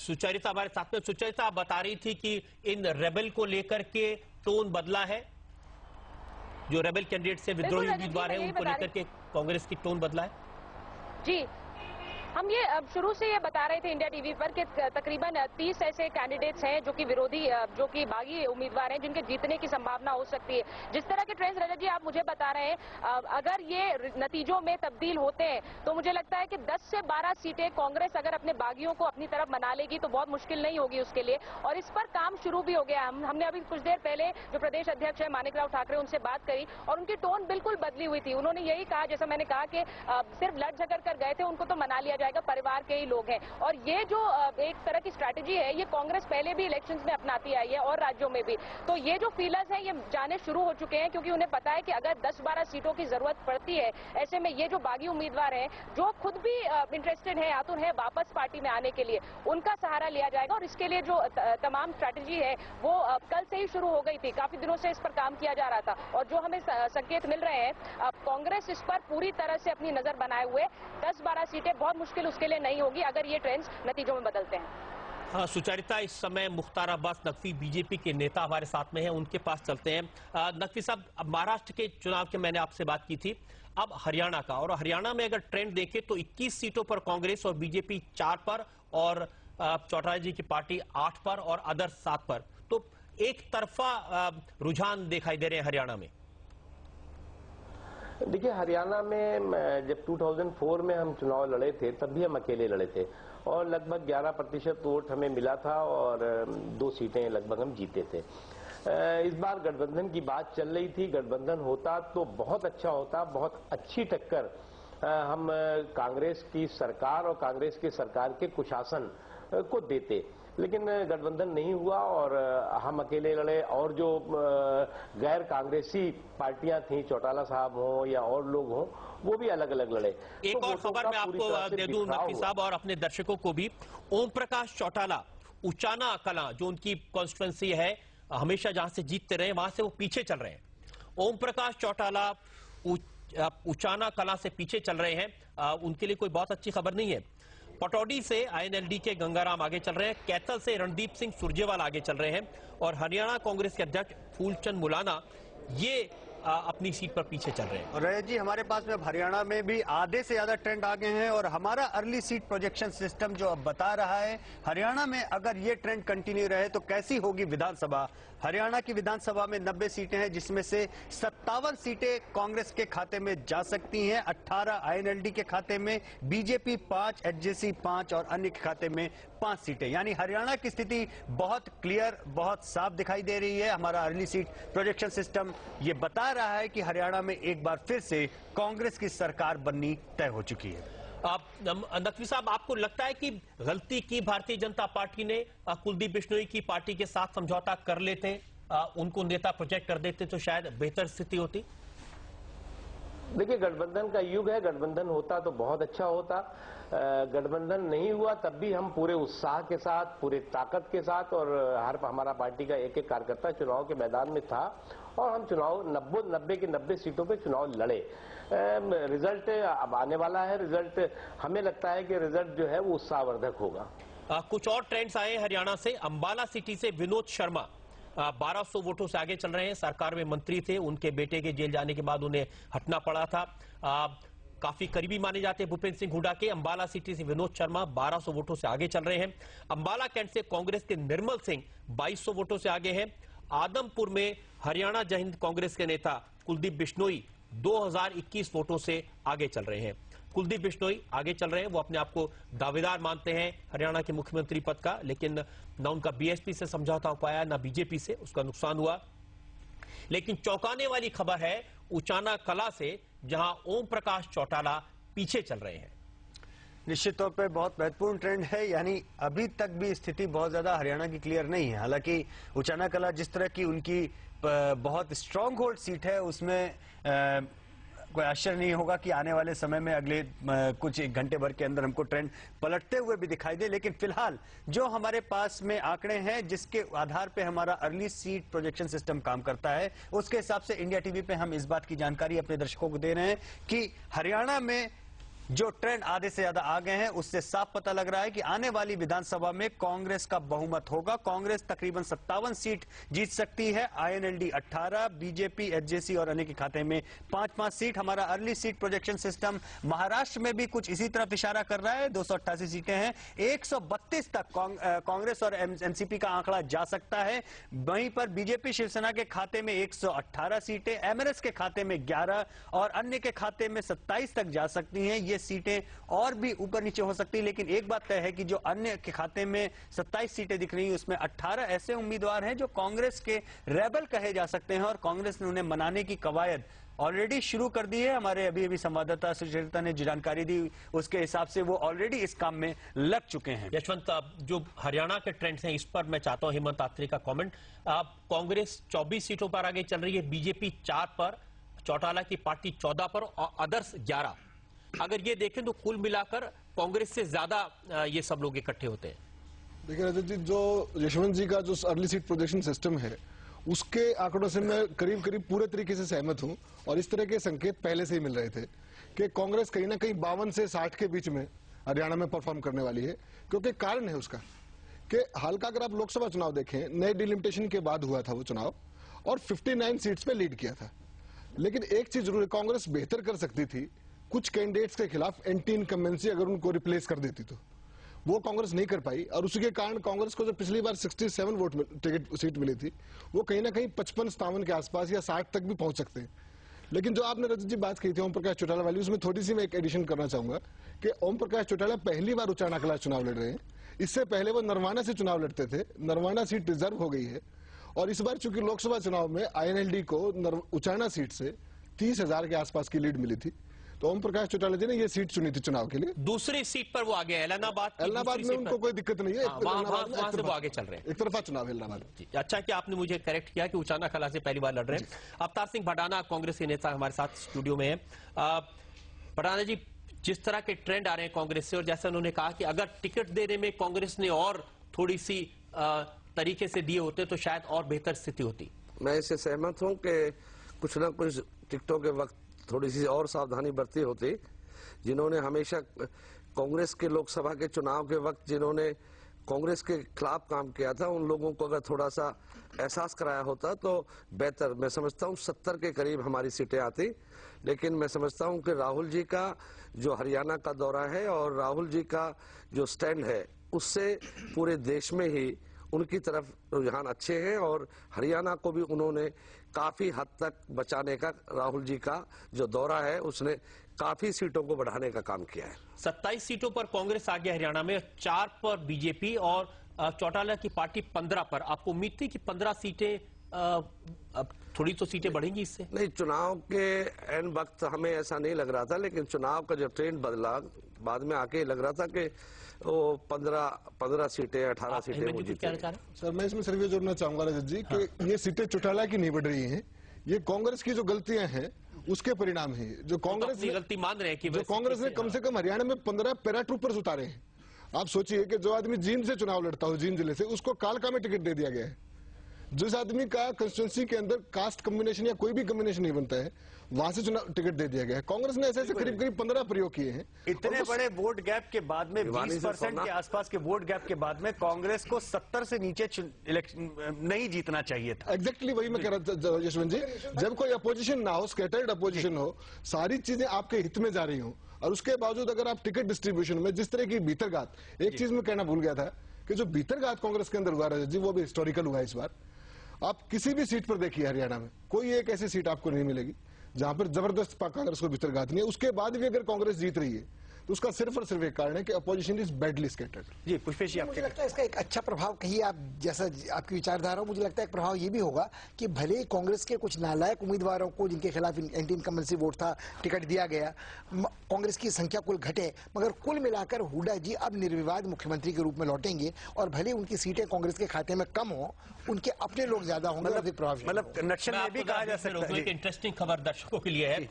सुचरिता हमारे साथ में। सुचरिता, आप बता रही थी कि इन रेबल को लेकर के टोन बदला है, जो रेबल कैंडिडेट से विद्रोही उम्मीदवार है उनको लेकर के कांग्रेस की टोन बदला है। जी, हम ये अब शुरू से ये बता रहे थे इंडिया टीवी पर कि तकरीबन 30 ऐसे कैंडिडेट्स हैं जो कि विरोधी, जो कि बागी उम्मीदवार हैं जिनके जीतने की संभावना हो सकती है। जिस तरह के ट्रेंड्स रजत जी आप मुझे बता रहे हैं, अगर ये नतीजों में तब्दील होते हैं तो मुझे लगता है कि 10 से 12 सीटें कांग्रेस अगर अपने बागियों को अपनी तरफ बना लेगी तो बहुत मुश्किल नहीं होगी उसके लिए, और इस पर काम शुरू भी हो गया। हमने अभी कुछ देर पहले जो प्रदेश अध्यक्ष है मानिकराव ठाकरे, उनसे बात करी और उनकी टोन बिल्कुल बदली हुई थी। उन्होंने यही कहा, जैसा मैंने कहा कि सिर्फ लड़ झगड़ कर गए थे, उनको तो मना लिया जाएगा, परिवार के ही लोग हैं। और ये जो एक तरह की स्ट्रैटेजी है, ये कांग्रेस पहले भी इलेक्शंस में अपनाती आई है और राज्यों में भी। तो ये जो फीलर्स हैं ये जाने शुरू हो चुके हैं, क्योंकि उन्हें पता है कि अगर 10-12 सीटों की जरूरत पड़ती है, ऐसे में ये जो बागी उम्मीदवार हैं जो खुद भी इंटरेस्टेड है, आतुर है वापस पार्टी में आने के लिए, उनका सहारा लिया जाएगा। और इसके लिए जो तमाम स्ट्रैटेजी है वो कल से ही शुरू हो गई थी, काफी दिनों से इस पर काम किया जा रहा था। और जो हमें संकेत मिल रहे हैं, कांग्रेस इस पर पूरी तरह से अपनी नजर बनाए हुए, 10-12 सीटें बहुत मुश्किल उसके लिए नहीं होगी अगर ये ट्रेंड्स नतीजों में बदलते हैं। हाँ सुचरिता, इस समय मुख्तार अब्बास नकवी बीजेपी के नेता हमारे साथ में हैं, उनके पास चलते हैं। नकवी साहब, अब महाराष्ट्र के चुनाव के मैंने आपसे बात की थी, अब हरियाणा का, और हरियाणा में अगर ट्रेंड देखें तो 21 सीटों पर कांग्रेस और बीजेपी 4 पर और चौटाला जी की पार्टी 8 पर और अदर्स 7 पर। तो एक तरफा रुझान दिखाई दे रहे हैं हरियाणा में। देखिए, हरियाणा में जब 2004 में हम चुनाव लड़े थे तब भी हम अकेले लड़े थे और लगभग 11% वोट हमें मिला था और 2 सीटें लगभग हम जीते थे। इस बार गठबंधन की बात चल रही थी, गठबंधन होता तो बहुत अच्छा होता, बहुत अच्छी टक्कर हम कांग्रेस की सरकार और कांग्रेस की सरकार के कुशासन को देते, लेकिन गठबंधन नहीं हुआ और हम अकेले लड़े। और जो गैर कांग्रेसी पार्टियां थी, चौटाला साहब हो या और लोग हों, वो भी अलग अलग लड़े। एक तो और खबर मैं आपको दे दूं नकवी साहब और अपने दर्शकों को भी, ओम प्रकाश चौटाला उचाना कलां जो उनकी कॉन्स्टिट्यूंसी है, हमेशा जहां से जीतते रहे वहां से वो पीछे चल रहे हैं। ओम प्रकाश चौटाला उचाना कलां से पीछे चल रहे हैं, उनके लिए कोई बहुत अच्छी खबर नहीं है। पटौदी से आईएनएलडी के गंगाराम आगे चल रहे हैं, कैथल से रणदीप सिंह सुरजेवाला आगे चल रहे हैं और हरियाणा कांग्रेस के अध्यक्ष फूलचंद मुलाना ये अपनी सीट पर पीछे चल रहे हैं। और रजत जी, हमारे पास में हरियाणा में भी आधे से ज्यादा ट्रेंड आ गए हैं और हमारा अर्ली सीट प्रोजेक्शन सिस्टम जो अब बता रहा है, हरियाणा में अगर ये ट्रेंड कंटिन्यू रहे तो कैसी होगी विधानसभा। हरियाणा की विधानसभा में 90 सीटें हैं, जिसमें से 57 सीटें कांग्रेस के खाते में जा सकती हैं, 18 आईएनएलडी के खाते में, बीजेपी 5, एचजेसी 5 और अन्य के खाते में 5 सीटें। यानी हरियाणा की स्थिति बहुत क्लियर, बहुत साफ दिखाई दे रही है। हमारा अर्ली सीट प्रोजेक्शन सिस्टम ये बता रहा है कि हरियाणा में एक बार फिर से कांग्रेस की सरकार बननी तय हो चुकी है। नकवी साहब, आपको लगता है कि गलती की भारतीय जनता पार्टी ने, कुलदीप बिश्नोई की पार्टी के साथ समझौता कर लेते, उनको नेता प्रोजेक्ट कर देते तो शायद बेहतर स्थिति होती? देखिए, गठबंधन का युग है, गठबंधन होता तो बहुत अच्छा होता। गठबंधन नहीं हुआ तब भी हम पूरे उत्साह के साथ, पूरे ताकत के साथ, और हमारा पार्टी का एक एक कार्यकर्ता चुनाव के मैदान में था और हम चुनाव 90 की 90 सीटों पे चुनाव लड़े। रिजल्ट अब आने वाला है, रिजल्ट हमें लगता है कि रिजल्ट जो है वो उत्साहवर्धक होगा। कुछ और ट्रेंड्स आए हरियाणा से। अंबाला सिटी से विनोद शर्मा 1200 वोटों से आगे चल रहे हैं, सरकार में मंत्री थे, उनके बेटे के जेल जाने के बाद उन्हें हटना पड़ा था। काफी करीबी माने जाते हैं भूपेंद्र सिंह हुड्डा के। अंबाला सिटी से विनोद शर्मा 1200 वोटों से आगे चल रहे हैं। अंबाला कैंट से कांग्रेस के निर्मल सिंह 2200 वोटों से आगे हैं। आदमपुर में हरियाणा जय हिंद कांग्रेस के नेता कुलदीप बिश्नोई 2021 वोटों से आगे चल रहे हैं। कुलदीप बिश्नोई आगे चल रहे हैं, वो अपने आप को दावेदार मानते हैं हरियाणा के मुख्यमंत्री पद का, लेकिन न उनका बीएसपी से समझौता हो पाया, न बीजेपी से, उसका नुकसान हुआ। लेकिन चौंकाने वाली खबर है उचाना कला से, जहां ओम प्रकाश चौटाला पीछे चल रहे हैं। निश्चित तौर पे बहुत महत्वपूर्ण ट्रेंड है, यानी अभी तक भी स्थिति बहुत ज्यादा हरियाणा की क्लियर नहीं है। हालांकि उचाना कला जिस तरह की उनकी बहुत स्ट्रांग होल्ड सीट है, उसमें कोई आश्चर्य नहीं होगा कि आने वाले समय में अगले कुछ एक घंटे भर के अंदर हमको ट्रेंड पलटते हुए भी दिखाई दे। लेकिन फिलहाल जो हमारे पास में आंकड़े हैं, जिसके आधार पे हमारा अर्ली सीट प्रोजेक्शन सिस्टम काम करता है, उसके हिसाब से इंडिया टीवी पे हम इस बात की जानकारी अपने दर्शकों को दे रहे हैं कि हरियाणा में जो ट्रेंड आधे से ज्यादा आ गए हैं उससे साफ पता लग रहा है कि आने वाली विधानसभा में कांग्रेस का बहुमत होगा। कांग्रेस तकरीबन 57 सीट जीत सकती है, आईएनएलडी 18, बीजेपी, एचजेसी और अन्य के खाते में 5-5 सीट। हमारा early seat projection system Maharashtra में भी कुछ इसी तरफ इशारा कर रहा है। 288 सीटें हैं, 132 तक कांग्रेस और एनसीपी का आंकड़ा जा सकता है। वहीं पर बीजेपी शिवसेना के खाते में 118 सीटें, एमएनएस के खाते में 11 और अन्य के खाते में 27 तक जा सकती हैं। ये सीटें और भी ऊपर नीचे हो सकती है, लेकिन एक बात तय है कि जो अन्य के खाते में 27 सीटें दिख रही हैं उसमें 18 ऐसे उम्मीदवार हैं जो कांग्रेस के रेबल कहे जा सकते हैं और कांग्रेस ने उन्हें मनाने की कवायद ऑलरेडी शुरू कर दी है। हमारे अभी संवाददाता सुचरिता ने जो जानकारी दी उसके हिसाब से वो ऑलरेडी इस काम में लग चुके हैं। यशवंत, जो हरियाणा के ट्रेंड्स हैं इस पर मैं चाहता हूं हेमंत आत्री का कमेंट। कांग्रेस 24 सीटों पर आगे चल रही है, बीजेपी 4 पर, चौटाला की पार्टी 14 पर और अदर्स 11। अगर ये देखें तो कुल मिलाकर कांग्रेस से ज्यादा ये सब लोग इकट्ठे होते हैं। देखिए रजत जी, जो यशवंत जी का जो अर्ली सीट प्रोजेक्शन सिस्टम है उसके आंकड़ों से मैं करीब करीब पूरे तरीके से सहमत हूं और इस तरह के संकेत पहले से ही मिल रहे थे कि कांग्रेस कहीं ना कहीं 52 से 60 के बीच में हरियाणा में परफॉर्म करने वाली है। क्योंकि कारण है उसका कि हाल का अगर आप लोकसभा चुनाव देखें, नए डिलिमिटेशन के बाद हुआ था वो चुनाव और 59 सीट्स पे लीड किया था। लेकिन एक चीज जरूर है, कांग्रेस बेहतर कर सकती थी, कुछ कैंडिडेट्स के खिलाफ एंटी इनकम्बेंसी अगर उनको रिप्लेस कर देती तो वो कांग्रेस नहीं कर पाई और उसी के कारण कांग्रेस को जो पिछली बार 67 वोट टिकट सीट मिली थी वो कहीं ना कहीं 55-57 के आसपास या 60 तक भी पहुंच सकते हैं। लेकिन जो आपने रजत जी बात की थी ओम प्रकाश चौटाला वाली, उसमें थोड़ी सी मैं एक एडिशन करना चाहूंगा कि ओम प्रकाश चौटाला पहली बार उचाना कला चुनाव लड़ रहे हैं। इससे पहले वो नरवाना से चुनाव लड़ते थे, नरवाना सीट रिजर्व हो गई है और इस बार चूंकि लोकसभा चुनाव में आईएनएलडी को उचाना सीट से 30,000 के आसपास की लीड मिली थी तो ओम प्रकाश चौटाला जी ने ये सीट चुनी थी चुनाव के लिए। दूसरी सीट पर वो आगे एलनाबाद में उनको कोई दिक्कत नहीं है, वहां से वो आगे चल रहे हैं, एक तरफा चुनाव है एलनाबाद। अच्छा कि आपने मुझे करेक्ट किया कि उचाना कला से पहली बार लड़ रहे हैं। अवतार सिंह भडाना कांग्रेस के नेता हमारे साथ स्टूडियो में है। भडाना जी, जिस तरह के ट्रेंड आ रहे हैं कांग्रेस से और जैसे उन्होंने कहा कि अगर टिकट देने में कांग्रेस ने और थोड़ी सी तरीके से दिए होते तो शायद और बेहतर स्थिति होती। मैं इससे सहमत हूं कि कुछ ना कुछ टिकटों के वक्त थोड़ी सी और सावधानी बरती होती। जिन्होंने हमेशा कांग्रेस के लोकसभा के चुनाव के वक्त जिन्होंने कांग्रेस के खिलाफ काम किया था उन लोगों को अगर थोड़ा सा एहसास कराया होता तो बेहतर। मैं समझता हूं 70 के करीब हमारी सीटें आती। लेकिन मैं समझता हूं कि राहुल जी का जो हरियाणा का दौरा है और राहुल जी का जो स्टैंड है उससे पूरे देश में ही उनकी तरफ रुझान अच्छे हैं और हरियाणा को भी उन्होंने काफी हद तक बचाने का, राहुल जी का जो दौरा है उसने काफी सीटों को बढ़ाने का काम किया है। 27 सीटों पर कांग्रेस आ गया हरियाणा में, 4 पर बीजेपी और चौटाला की पार्टी 15 पर। आपको उम्मीद थी कि 15 सीटें, अब थोड़ी तो सीटें बढ़ेंगी इससे? नहीं, चुनाव के एंड वक्त हमें ऐसा नहीं लग रहा था, लेकिन चुनाव का जो ट्रेंड बदला बाद में आके लग रहा था कि वो 15 सीटें 18 सीटें। सर मैं इसमें सिर्फ ये जोड़ना चाहूंगा रजत जी कि ये सीटें चौटाला की नहीं बढ़ रही हैं, ये कांग्रेस की जो गलतियां हैं उसके परिणाम है। जो कांग्रेस ने गलती मान रहे हैं कि जो कांग्रेस ने कम से कम हरियाणा में 15 पैराट्रूपर्स उतारे हैं। आप सोचिए कि जो आदमी जींद से चुनाव लड़ता हो, जींद जिले से, उसको कालका में टिकट दे दिया गया है। जिस आदमी का कंस्टिट्यूंसी के अंदर कास्ट कम्बिनेशन या कोई भी कम्बिनेशन नहीं बनता है वहां से चुनाव टिकट दे दिया गया है। कांग्रेस ने ऐसे करीब 15 प्रयोग किए हैं। इतने बड़े वोट गैप के बाद में 20% के आसपास के वोट गैप के बाद में कांग्रेस को 70 से नीचे नहीं जीतना चाहिए था। एग्जैक्टली वही मैं कह रहा था यशवंत जी, जब कोई अपोजिशन ना हो, स्कैटर्ड अपोजिशन हो, सारी चीजें आपके हित में जा रही हो और उसके बावजूद अगर आप टिकट डिस्ट्रीब्यूशन में जिस तरह की भीतरघात, एक चीज मैं कहना भूल गया था कि जो भीतरघात कांग्रेस के अंदर हुआ है जी वो भी हिस्टोरिकल हुआ है इस बार। आप किसी भी सीट पर देखिए हरियाणा में कोई एक ऐसी सीट आपको नहीं मिलेगी जहां पर जबरदस्त कांग्रेस को भीतरघात नहीं है। उसके बाद भी अगर कांग्रेस जीत रही है तो उसका सिर्फ और सिर्फ एक कारण है कि अपोजिशन इज बैडली स्कैटर्ड। जी पुष्पेश जी, मुझे लगता है इसका एक अच्छा प्रभाव, कहीं आप जैसा आपकी विचारधारा हो, मुझे लगता है एक प्रभाव ये भी होगा कि भले ही कांग्रेस के कुछ नालायक उम्मीदवारों को जिनके खिलाफ एंटी इनकम्बेंसी वोट था टिकट दिया गया, कांग्रेस की संख्या कुल घटे, मगर कुल मिलाकर हुड्डा जी अब निर्विवाद मुख्यमंत्री के रूप में लौटेंगे और भले उनकी सीटें कांग्रेस के खाते में कम हो, उनके अपने लोग ज्यादा होंगे। मतलब नक्शल में भी कहा जा सकता है। एक इंटरेस्टिंग खबर दर्शकों के लिए है।